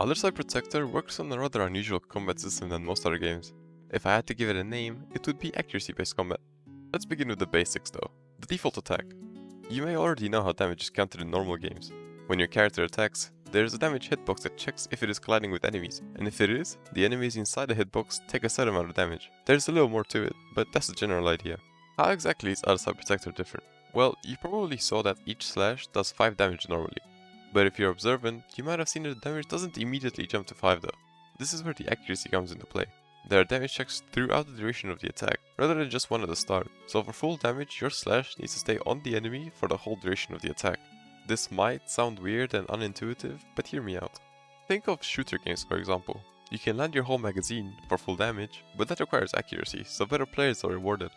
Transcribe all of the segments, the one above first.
Otherside Protector works on a rather unusual combat system than most other games. If I had to give it a name, it would be accuracy-based combat. Let's begin with the basics though. The default attack. You may already know how damage is counted in normal games. When your character attacks, there is a damage hitbox that checks if it is colliding with enemies, and if it is, the enemies inside the hitbox take a set amount of damage. There's a little more to it, but that's the general idea. How exactly is Otherside Protector different? Well, you probably saw that each slash does 5 damage normally. But if you're observant, you might have seen that the damage doesn't immediately jump to 5 though. This is where the accuracy comes into play. There are damage checks throughout the duration of the attack, rather than just one at the start, so for full damage your slash needs to stay on the enemy for the whole duration of the attack. This might sound weird and unintuitive, but hear me out. Think of shooter games for example. You can land your whole magazine for full damage, but that requires accuracy, so better players are rewarded.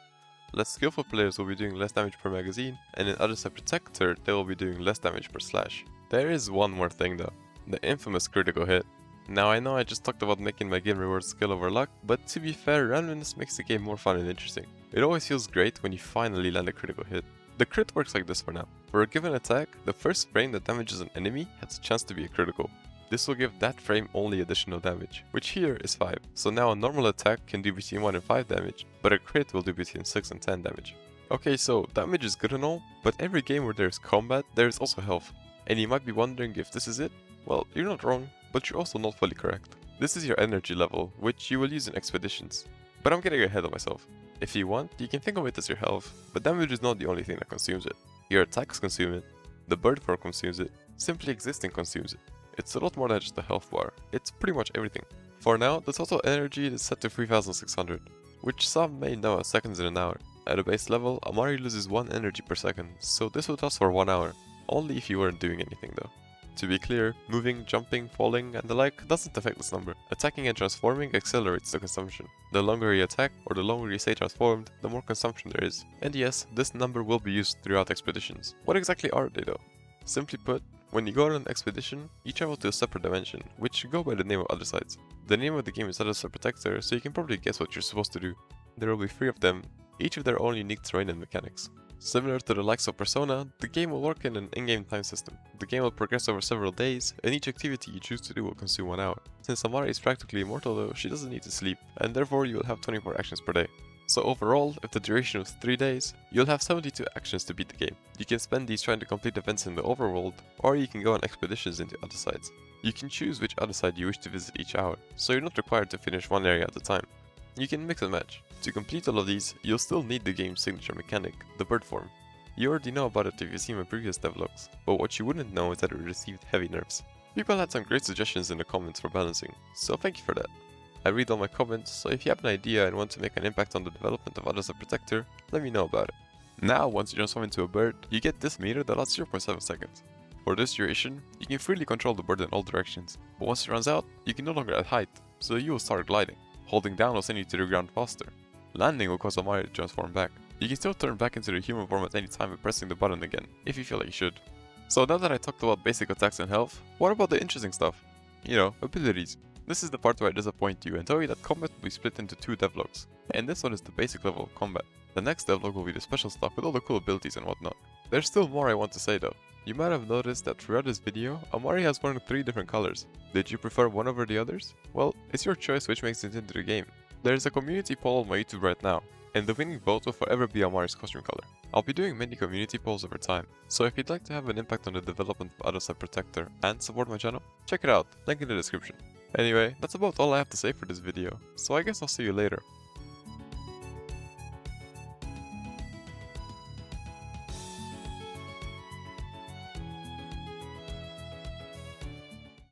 Less skillful players will be doing less damage per magazine, and in Otherside Protector they will be doing less damage per slash. There is one more thing though, the infamous critical hit. Now I know I just talked about making my game reward skill over luck, but to be fair, randomness makes the game more fun and interesting. It always feels great when you finally land a critical hit. The crit works like this for now. For a given attack, the first frame that damages an enemy has a chance to be a critical. This will give that frame only additional damage, which here is 5. So now a normal attack can do between 1 and 5 damage, but a crit will do between 6 and 10 damage. Okay, so damage is good and all, but every game where there is combat, there is also health. And you might be wondering if this is it? Well, you're not wrong, but you're also not fully correct. This is your energy level, which you will use in expeditions. But I'm getting ahead of myself. If you want, you can think of it as your health, but damage is not the only thing that consumes it. Your attacks consume it, the bird form consumes it, simply existing consumes it. It's a lot more than just a health bar, it's pretty much everything. For now, the total energy is set to 3600, which some may know as seconds in an hour. At a base level, Amari loses 1 energy per second, so this would last for 1 hour. Only if you weren't doing anything though. To be clear, moving, jumping, falling, and the like doesn't affect this number. Attacking and transforming accelerates the consumption. The longer you attack, or the longer you stay transformed, the more consumption there is. And yes, this number will be used throughout expeditions. What exactly are they though? Simply put, when you go on an expedition, you travel to a separate dimension, which go by the name of Othersides. The name of the game is Otherside Protector, so you can probably guess what you're supposed to do. There will be 3 of them, each with their own unique terrain and mechanics. Similar to the likes of Persona, the game will work in an in-game time system. The game will progress over several days, and each activity you choose to do will consume 1 hour. Since Amari is practically immortal though, she doesn't need to sleep, and therefore you will have 24 actions per day. So overall, if the duration was 3 days, you'll have 72 actions to beat the game. You can spend these trying to complete events in the overworld, or you can go on expeditions into other sides. You can choose which other side you wish to visit each hour, so you're not required to finish one area at a time. You can mix and match. To complete all of these, you'll still need the game's signature mechanic, the bird form. You already know about it if you've seen my previous devlogs, but what you wouldn't know is that it received heavy nerfs. People had some great suggestions in the comments for balancing, so thank you for that. I read all my comments, so if you have an idea and want to make an impact on the development of Otherside Protector, let me know about it. Now, once you transform into a bird, you get this meter that lasts 0.7 seconds. For this duration, you can freely control the bird in all directions, but once it runs out, you can no longer add height, so you will start gliding. Holding down will send you to the ground faster. Landing will cause Amari to transform back. You can still turn back into the human form at any time by pressing the button again, if you feel like you should. So now that I talked about basic attacks and health, what about the interesting stuff? You know, abilities. This is the part where I disappoint you and tell you that combat will be split into 2 devlogs, and this one is the basic level of combat. The next devlog will be the special stuff with all the cool abilities and whatnot. There's still more I want to say though. You might have noticed that throughout this video, Amari has worn 3 different colors. Did you prefer one over the others? Well, it's your choice which makes it into the game. There is a community poll on my YouTube right now, and the winning vote will forever be Amari's costume color. I'll be doing many community polls over time, so if you'd like to have an impact on the development of Otherside Protector and support my channel, check it out, link in the description. Anyway, that's about all I have to say for this video, so I guess I'll see you later.